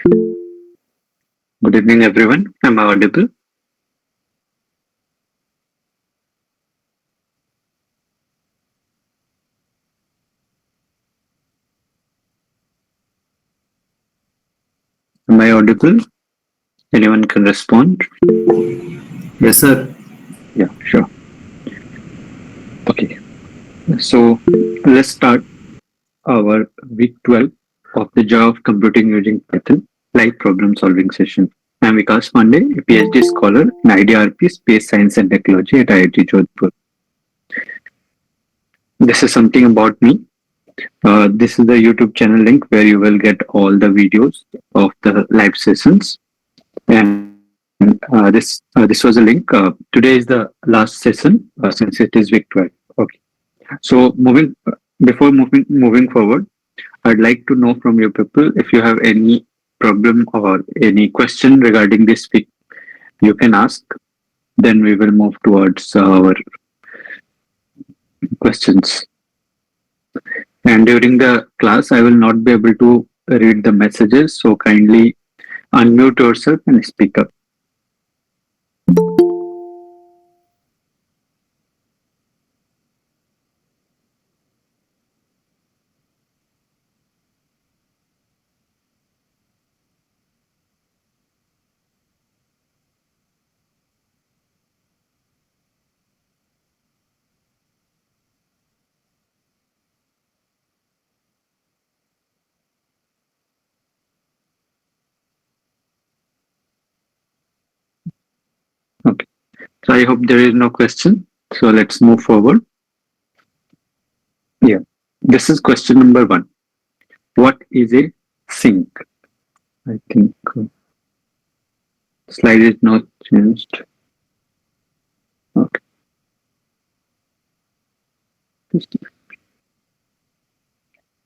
Good evening, everyone. Am I audible? Am I audible? Anyone can respond? Yes, sir. Yeah, sure. Okay. So let's start our week 12 of the Joy of Computing Using Python live problem solving session. I'm Vikas Pandey, a PhD scholar in IDRP Space Science and Technology at IIT Jodhpur. This is something about me. This is the YouTube channel link where you will get all the videos of the live sessions. And this was a link. Today is the last session since it is week 12. Okay. So moving forward, I'd like to know from you people if you have any problem or any question regarding this week, you can ask. Then we will move towards our questions. And during the class, I will not be able to read the messages, so kindly unmute yourself and speak up. Okay. So I hope there is no question. So let's move forward. Yeah. This is question number 1. What is a sink? I think slide is not changed. Okay.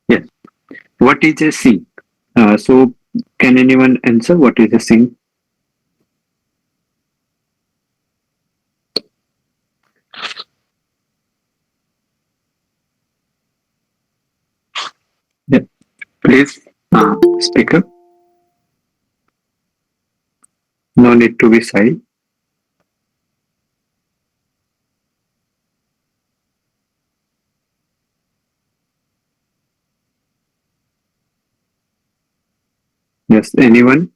Yes. What is a sink? So can anyone answer what is a sink? Yeah. Please speak up. No need to be shy. Yes. Anyone?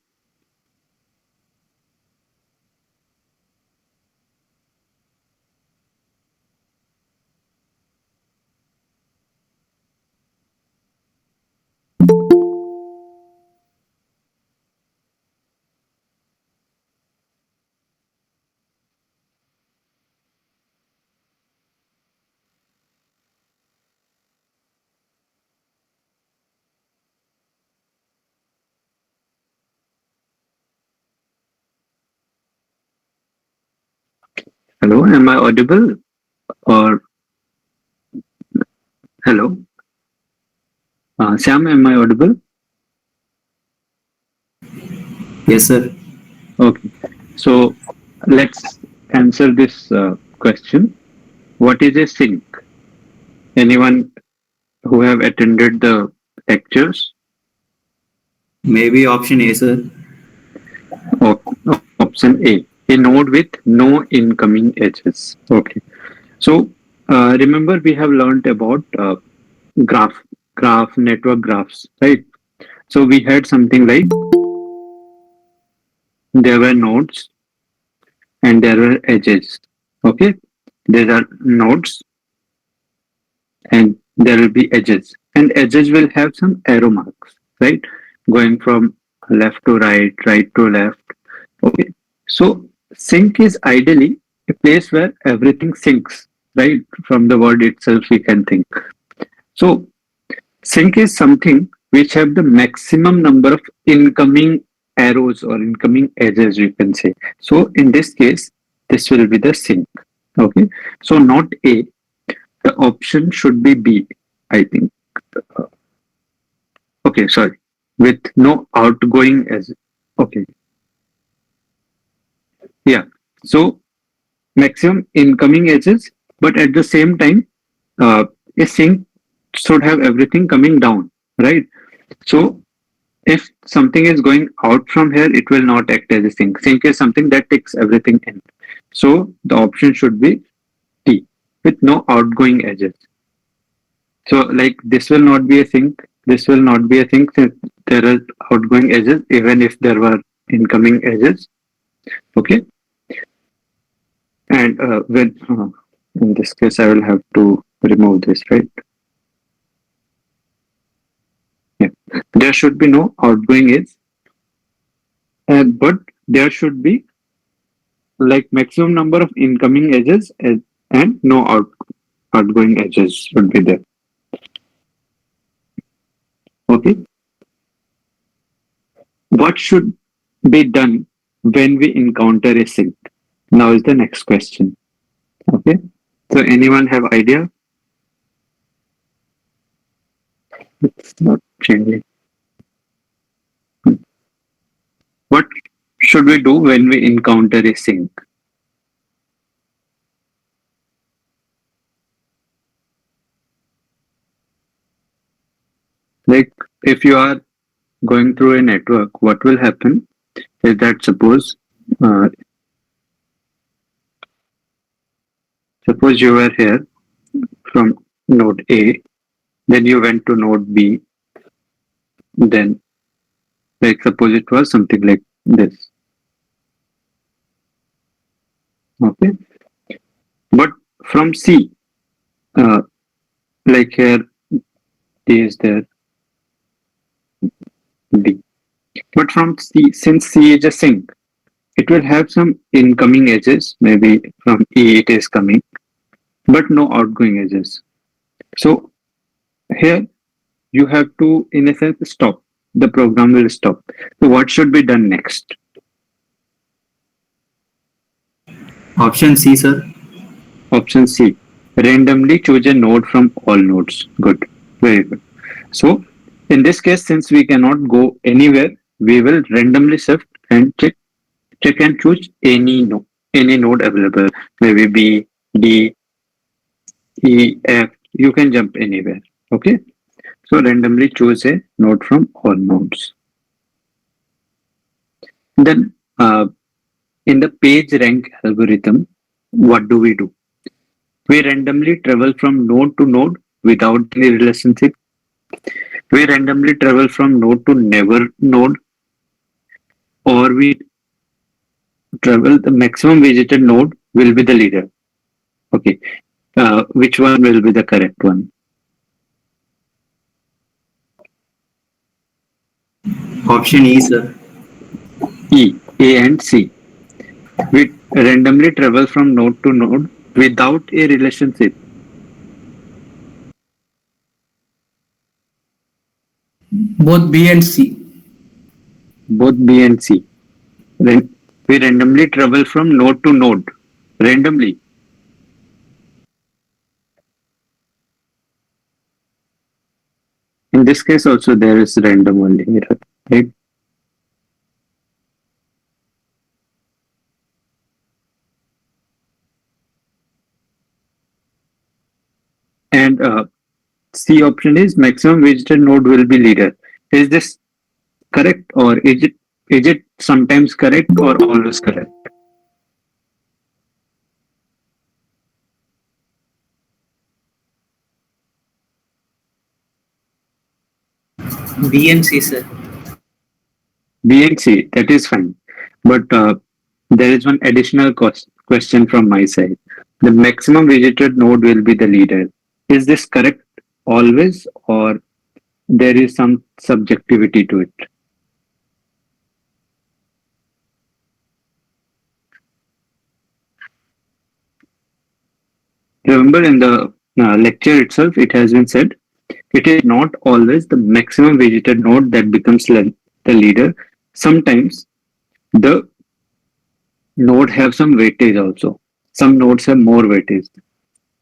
Hello. Am I audible? Or hello? Sam, am I audible? Yes, sir. Okay. So let's answer this question. What is a sink? Anyone who have attended the lectures? Maybe option A, sir. Option A node with no incoming edges. Okay. So remember we have learned about graph, network graphs, right? So we had something like there were nodes and there were edges. Okay. There are nodes and there will be edges. And edges will have some arrow marks, right? Going from left to right, right to left. Okay. So sync is ideally a place where everything syncs, right? From the word itself, we can think. So sync is something which have the maximum number of incoming arrows or incoming edges, you can say. So in this case, this will be the sync. Okay. So not A. The option should be B, I think. Okay, sorry. With no outgoing as okay. Yeah. So maximum incoming edges, but at the same time, a sync should have everything coming down, right? So If something is going out from here, it will not act as a sink. Sink is something that takes everything in. So the option should be T, with no outgoing edges. So like this will not be a sink. This will not be a sink since there are outgoing edges, even if there were incoming edges. Okay. And when in this case, I will have to remove this, right? Yeah. There should be no outgoing edge, but there should be like maximum number of incoming edges and no outgoing edges should be there. Okay. What should be done when we encounter a sink? Now is the next question. Okay. So anyone have idea? It's not changing. What should we do when we encounter a sink? Like if you are going through a network, what will happen is that suppose you were here from node A, then you went to node B, then like suppose it was something like this. Okay. But from C, uh, like here D is there, D. But from C, since C is a sink, it will have some incoming edges. Maybe from E it is coming, but no outgoing edges. So here you have to, in a sense, stop. The program will stop. So what should be done next? Option C, sir. Option C. Randomly choose a node from all nodes. Good. Very good. So in this case, since we cannot go anywhere, we will randomly shift and check and choose any node available. Maybe B, D, E, F. You can jump anywhere. Okay. So randomly choose a node from all nodes. Then in the page rank algorithm, what do? We randomly travel from node to node without any relationship. We randomly travel from node to never node, or we travel the maximum visited node will be the leader. Okay. Which one will be the correct one? Option E, sir. E, A and C. We randomly travel from node to node without a relationship. Both B and C. Both B and C. Then we randomly travel from node to node randomly. In this case also there is random only here, right? And C option is maximum visited node will be leader. Is this correct, or is it sometimes correct or always correct? B and C, sir. B and C, that is fine. But there is one additional question from my side. The maximum visited node will be the leader. Is this correct always, or there is some subjectivity to it? Remember in the lecture itself, it has been said it is not always the maximum visited node that becomes the leader. Sometimes the node have some weightage also. Some nodes have more weightage.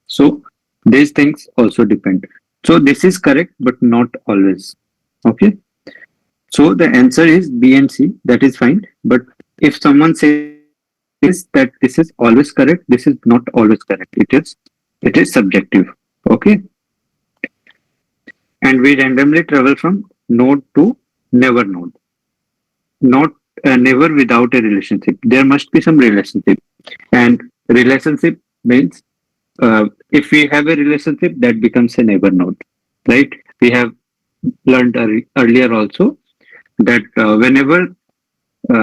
So these things also depend. So this is correct, but not always. Okay. So the answer is B and C. That is fine. But if someone says that this is always correct, this is not always correct. It is subjective. Okay. And we randomly travel from node to never node. Not never without a relationship. There must be some relationship. And relationship means if we have a relationship, that becomes a neighbor node, right? We have learned earlier also that whenever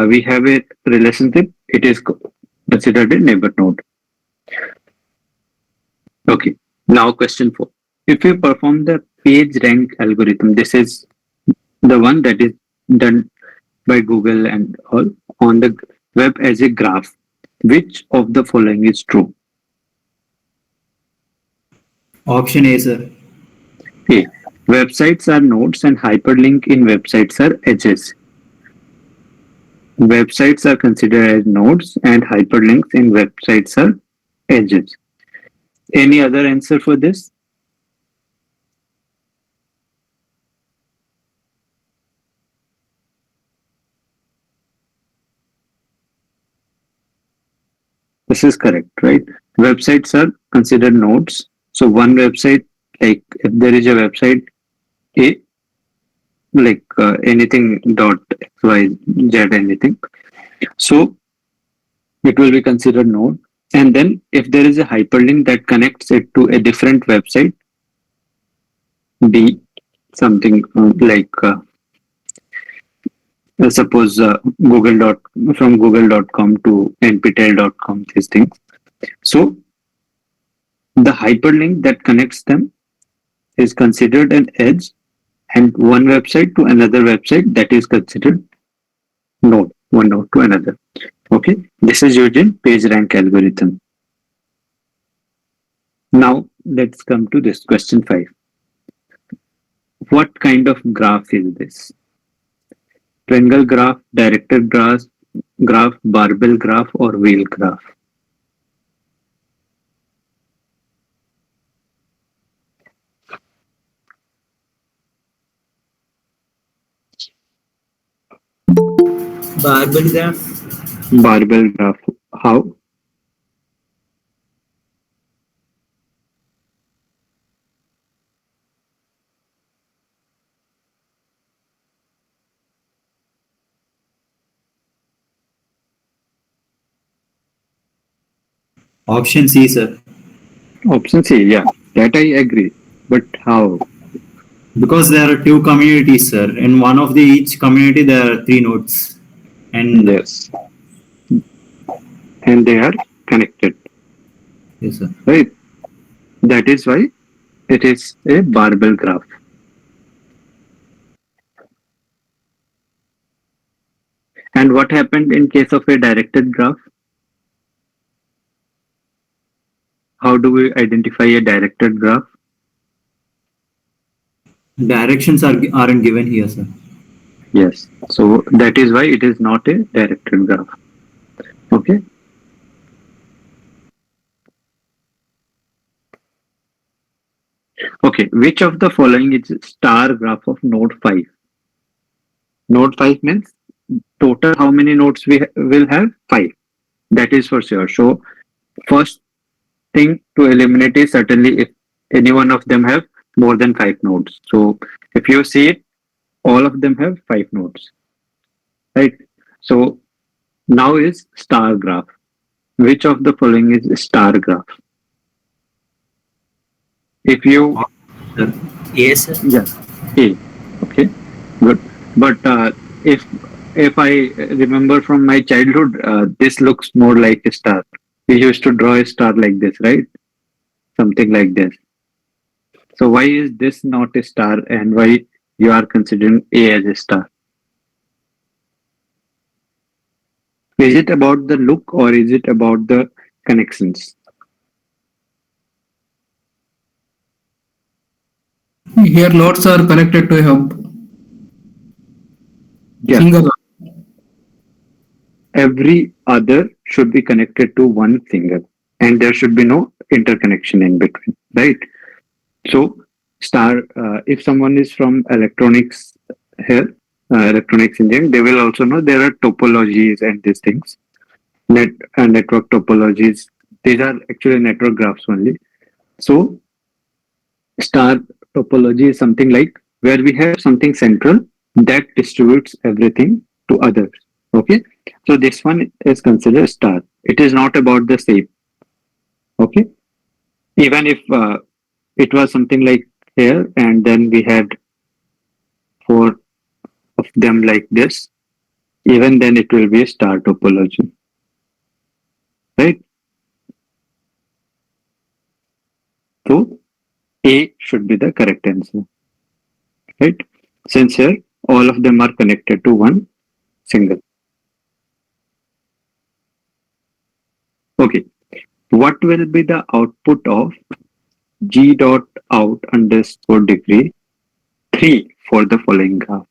we have a relationship, it is considered a neighbor node. Okay. Now question 4. If you perform the page rank algorithm, this is the one that is done by Google and all on the web as a graph. Which of the following is true? Option A, sir. A. Websites are nodes and hyperlink in websites are edges. Websites are considered as nodes and hyperlinks in websites are edges. Any other answer for this? This is correct, right? Websites are considered nodes. So one website, like if there is a website A, like anything dot XYZ anything. So it will be considered node. And then if there is a hyperlink that connects it to a different website, B, something suppose Google dot from google.com to nptel.com, these things. So the hyperlink that connects them is considered an edge, and one website to another website, that is considered node, one node to another. Okay, this is used in page rank algorithm. Now let's come to this question 5. What kind of graph is this? Triangle graph, directed graph, barbell graph, or wheel graph? Barbell graph. Barbell graph. How? Option C, sir. Option C, yeah, that I agree. But how? Because there are two communities, sir. In one of the each community, there are three nodes. And Yes. And they are connected, yes, sir. right? That is why it is a barbell graph. And what happened in case of a directed graph? How do we identify a directed graph? Directions aren't given here, sir. Yes. So that is why it is not a directed graph. Okay. Okay. Which of the following is star graph of node 5? Node 5 means total how many nodes we will have? 5. That is for sure. So first thing to eliminate is certainly if any one of them have more than 5 nodes. So if you see it, all of them have 5 nodes, right? So now is star graph. Which of the following is star graph? If you, Sir. Yes, sir. yeah, A, okay, good. But if I remember from my childhood, this looks more like a star. We used to draw a star like this, right? Something like this. So why is this not a star, and why you are considering A as a star? Is it about the look or is it about the connections? Here nodes are connected to a hub. Yeah. Single. Every other should be connected to one finger, and there should be no interconnection in between, right? So star, if someone is from electronics here, electronics engineering, they will also know there are topologies and these things. Network topologies, these are actually network graphs only. So star topology is something like where we have something central that distributes everything to others. Okay, so this one is considered star. It is not about the same. Okay, even if it was something like here, and then we had four of them like this, even then it will be a star topology, right? So A should be the correct answer, right? Since here all of them are connected to one single. Okay, what will be the output of g dot out underscore degree 3 for the following graph?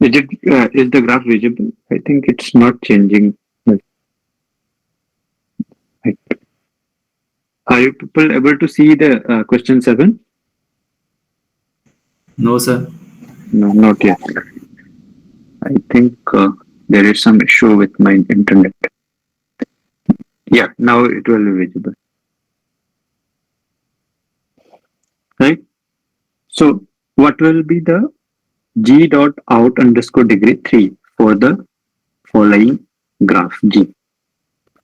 Is the graph visible? I think it's not changing. Right. Are you people able to see the question 7? No, sir. No, not yet. I think there is some issue with my internet. Yeah, now it will be visible. Right? So, what will be the g dot out underscore degree 3 for the following graph G?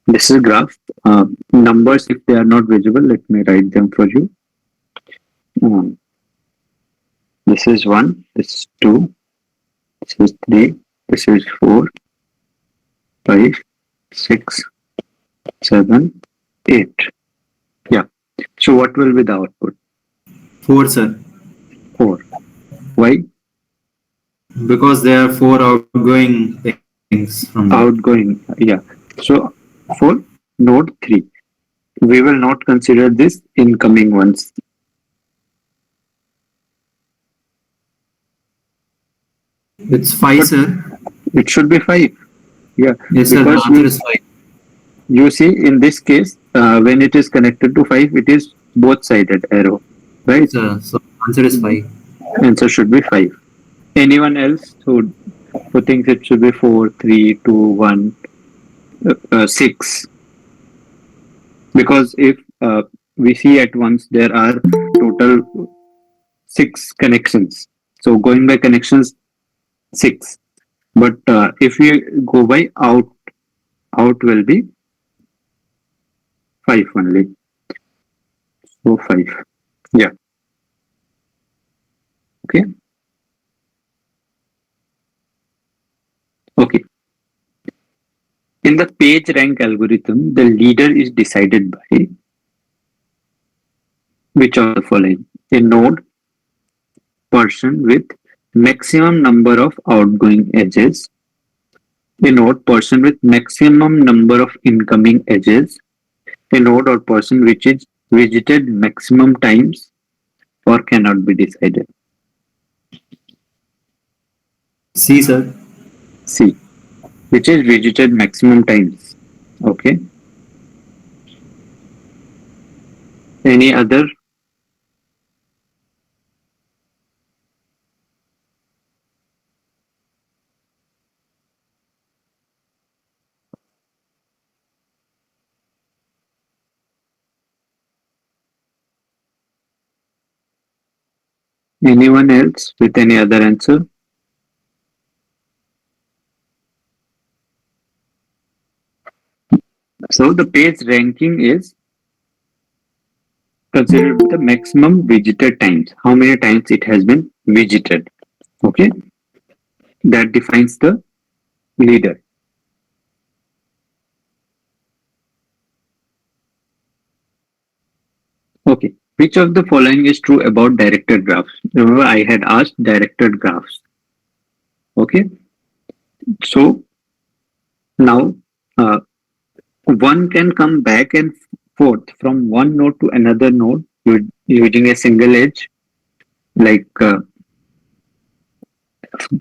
This is graph. Numbers, if they are not visible, let me write them for you. Um, this is 1, this is 2, this is 3, this is 4, 5, 6, 7, 8. Yeah. So what will be the output? 4, sir. 4. Why? Because there are 4 outgoing things from there. Outgoing. Yeah. So for node 3, we will not consider this incoming ones. It's 5, sir. It should be 5. Yeah. Yes, sir. The Because answer is 5. you see in this case, when it is connected to 5, it is both sided arrow. Right? Sir, so answer is 5. Answer should be 5. Anyone else who thinks it should be 4, 3, 2, 1, 6? Because if we see at once there are total 6 connections. So going by connections, 6. But if we go by out, out will be 5 only. So 5. Yeah. Okay. Okay. In the page rank algorithm, the leader is decided by which of the following? A node, person with maximum number of outgoing edges, a node, person with maximum number of incoming edges, a node or person which is visited maximum times or cannot be decided. C, sir. C, which is visited maximum times. Okay. Any other? Anyone else with any other answer? So the page ranking is considered the maximum visited times. How many times it has been visited. Okay. That defines the leader. Okay. Which of the following is true about directed graphs? Remember, I had asked directed graphs. Okay. So now one can come back and forth from one node to another node using a single edge. Like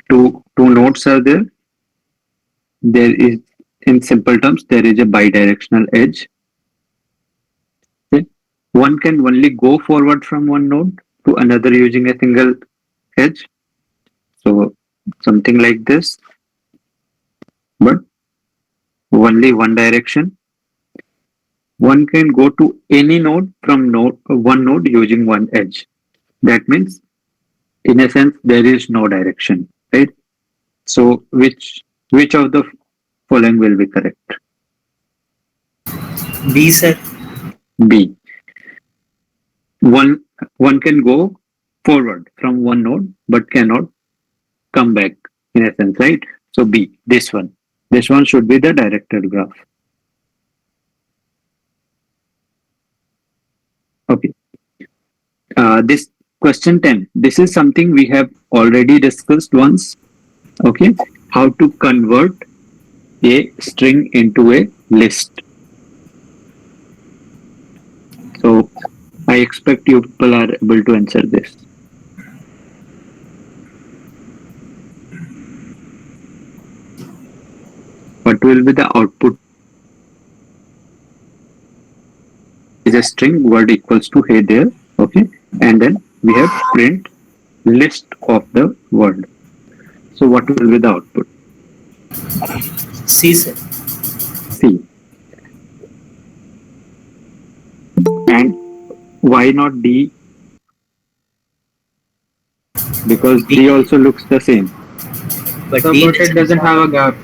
two nodes are there. There is, in simple terms, there is a bidirectional edge. Okay. One can only go forward from one node to another using a single edge. So something like this, but only one direction. One can go to any node from one node using one edge. That means in a sense, there is no direction, right? So which of the following will be correct? B, sir. B. One can go forward from one node but cannot come back in a sense, right? So B, this one. This one should be the directed graph. Okay. This question 10. This is something we have already discussed once. Okay. How to convert a string into a list. So I expect you people are able to answer this. What will be the output? Is a string word equals to hey there. Okay. And then we have print list of the word. So what will be the output? C, sir. C. And why not D? Because D also looks the same. But So, D but it doesn't have a gap.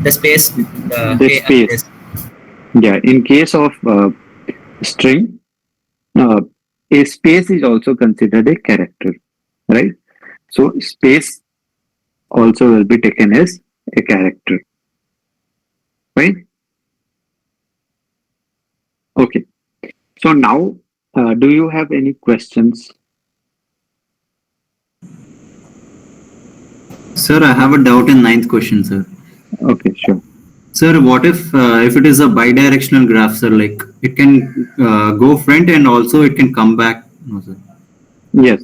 the space. The The space. Yeah. In case of string, a space is also considered a character, right? So space also will be taken as a character, right? Okay. So now, do you have any questions? Sir, I have a doubt in ninth question, sir. Okay, sure. Sir, what if it is a bidirectional graph, sir? Like it can go front and also it can come back. No, sir. Yes.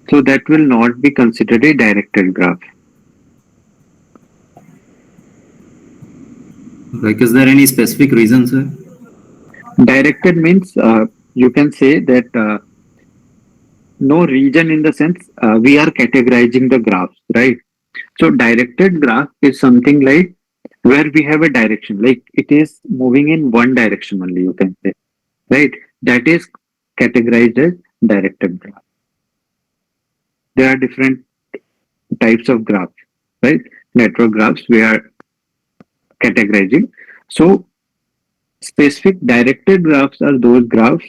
So that will not be considered a directed graph. Like, is there any specific reason, sir? Directed means you can say that no region in the sense we are categorizing the graphs, right? So directed graph is something like where we have a direction, like it is moving in one direction only, you can say, right? That is categorized as directed graph. There are different types of graphs, right? Network graphs we are categorizing. So specific directed graphs are those graphs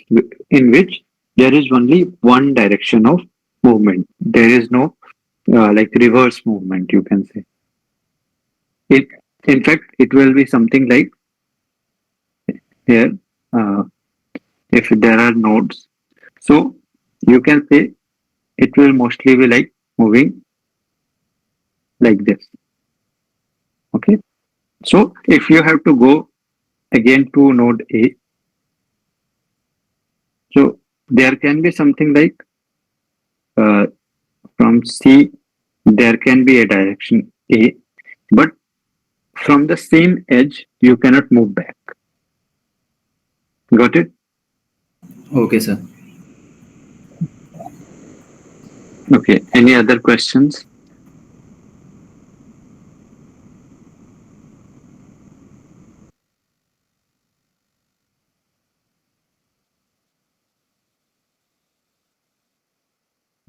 in which there is only one direction of movement. There is no like reverse movement, you can say. It, in fact, it will be something like here, uh, if there are nodes. So you can say it will mostly be like moving like this. Okay. So if you have to go again to node A, so there can be something like uh, from C, there can be a direction A, but from the same edge, you cannot move back. Got it? Okay, sir. Okay. Any other questions?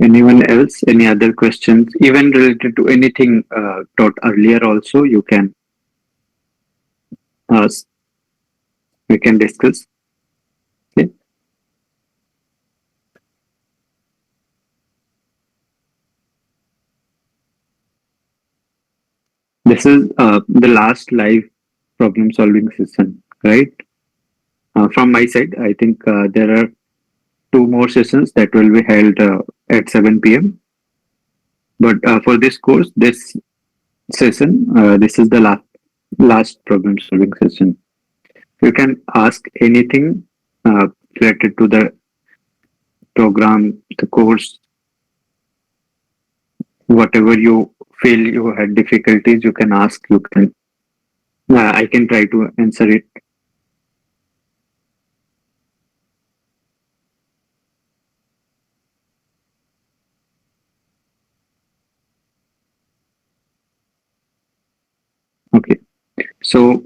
Anyone else? Any other questions? Even related to anything taught earlier also, you can ask. We can discuss. Okay. This is the last live problem solving session, right? From my side, I think there are two more sessions that will be held at 7 p.m. But for this course, this session, this is the last problem solving session. You can ask anything related to the program, the course, whatever you feel you had difficulties, you can ask. You can, I can try to answer it. Okay. So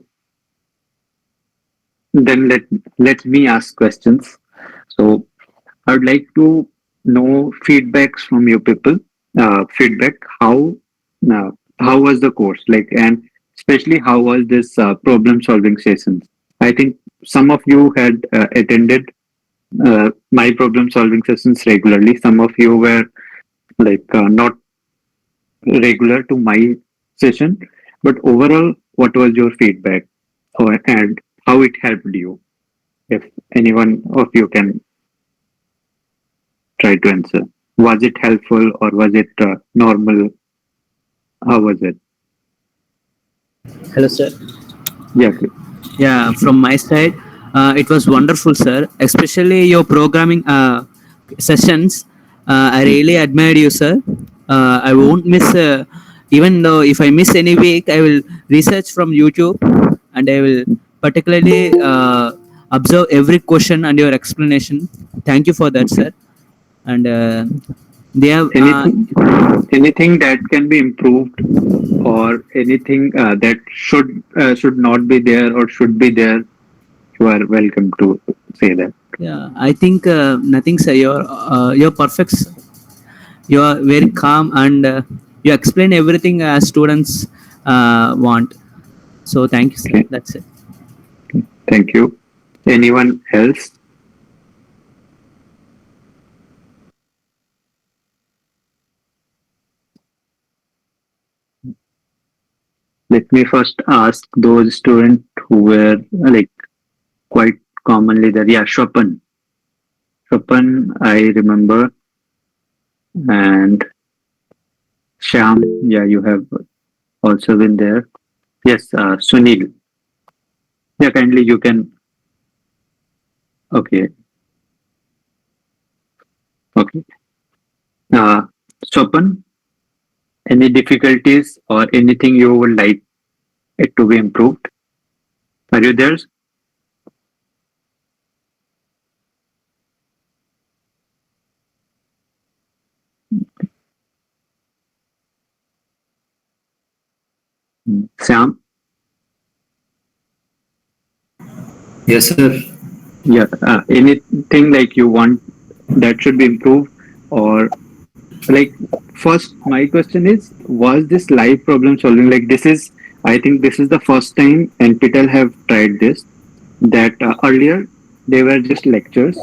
then let me ask questions. So I would like to no feedbacks from you people. Feedback how was the course like, and especially how was this problem solving sessions. I think some of you had attended my problem solving sessions regularly. Some of you were like not regular to my session, but overall, what was your feedback, and how it helped you? If anyone of you can try to answer, was it helpful or was it normal? How was it? Hello, sir. Yeah, please. Yeah, from my side, it was wonderful, sir. Especially your programming sessions. I really admired you, sir. I won't miss, even though if I miss any week, I will research from YouTube and I will particularly observe every question and your explanation. Thank you for that, Okay. sir. And they have, Anything that can be improved, or anything that should not be there or should be there, you are welcome to say that. yeah, I think nothing, sir. You're perfect, sir. You are very calm and you explain everything as students want. So thank you, sir. Okay, That's it. thank you. Anyone else? Let me first ask those students who were like quite commonly there. Yeah, Chopin, I remember, and Shyam. Yeah, you have also been there. Yes, Sunil. Yeah, kindly you can. Okay, okay. Uh, Chopin, any difficulties or anything you would like it to be improved? Are you there? Sam? Yes, sir. Yeah, anything like you want that should be improved, or like first my question is, was this live problem solving, like this is, I think this is the first time NPTEL have tried this, that earlier they were just lectures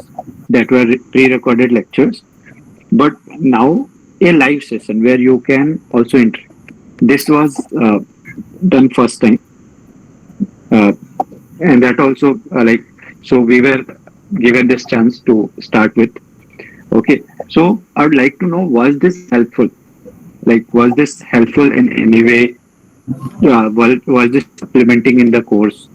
that were pre-recorded lectures, but now a live session where you can also interact. This was done first time, uh, and that also like, so we were given this chance to start with. Okay, so I would like to know, was this helpful? Like, was this helpful in any way? Was this supplementing in the course?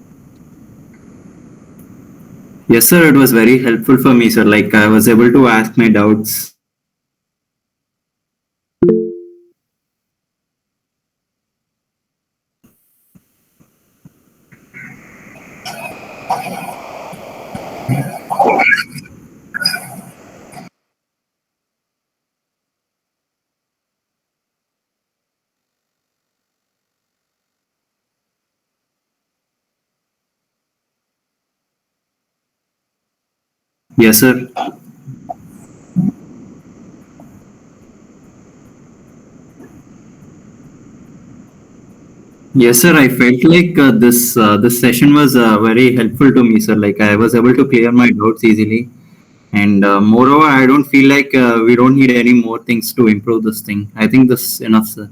Yes, sir. It was very helpful for me, sir. Like I was able to ask my doubts. Yes, sir. Yes, sir. I felt like this session was very helpful to me, sir. Like I was able to clear my doubts easily, and moreover, I don't feel like we don't need any more things to improve this thing. I think this is enough, sir.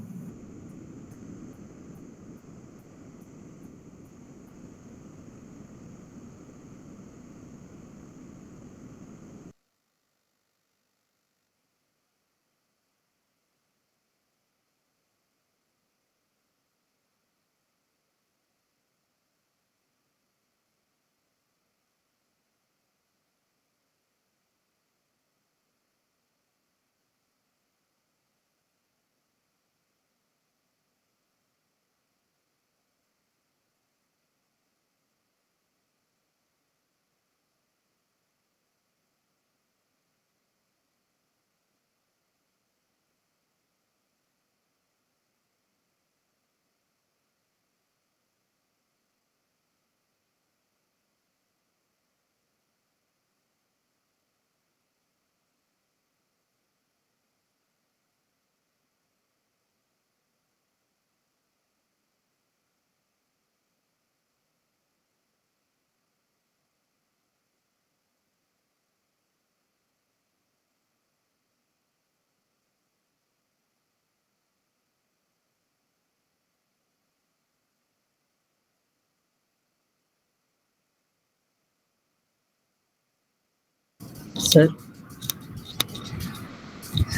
sir.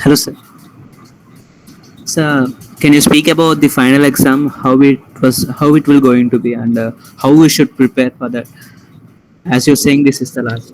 Hello, sir. So, can you speak about the final exam? How it will going to be, and how we should prepare for that? As you're saying, this is the last.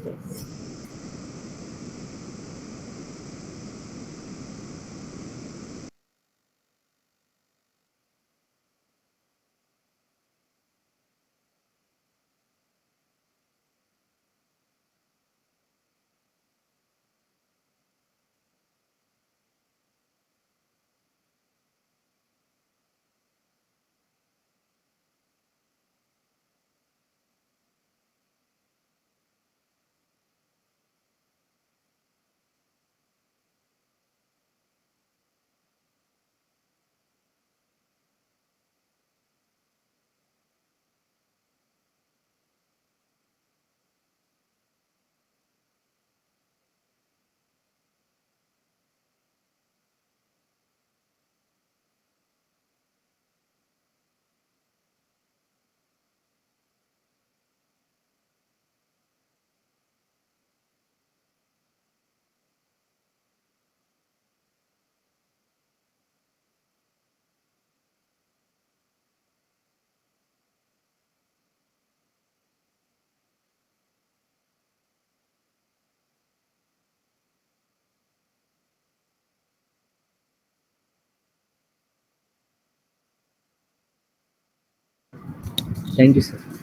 Thank you, sir.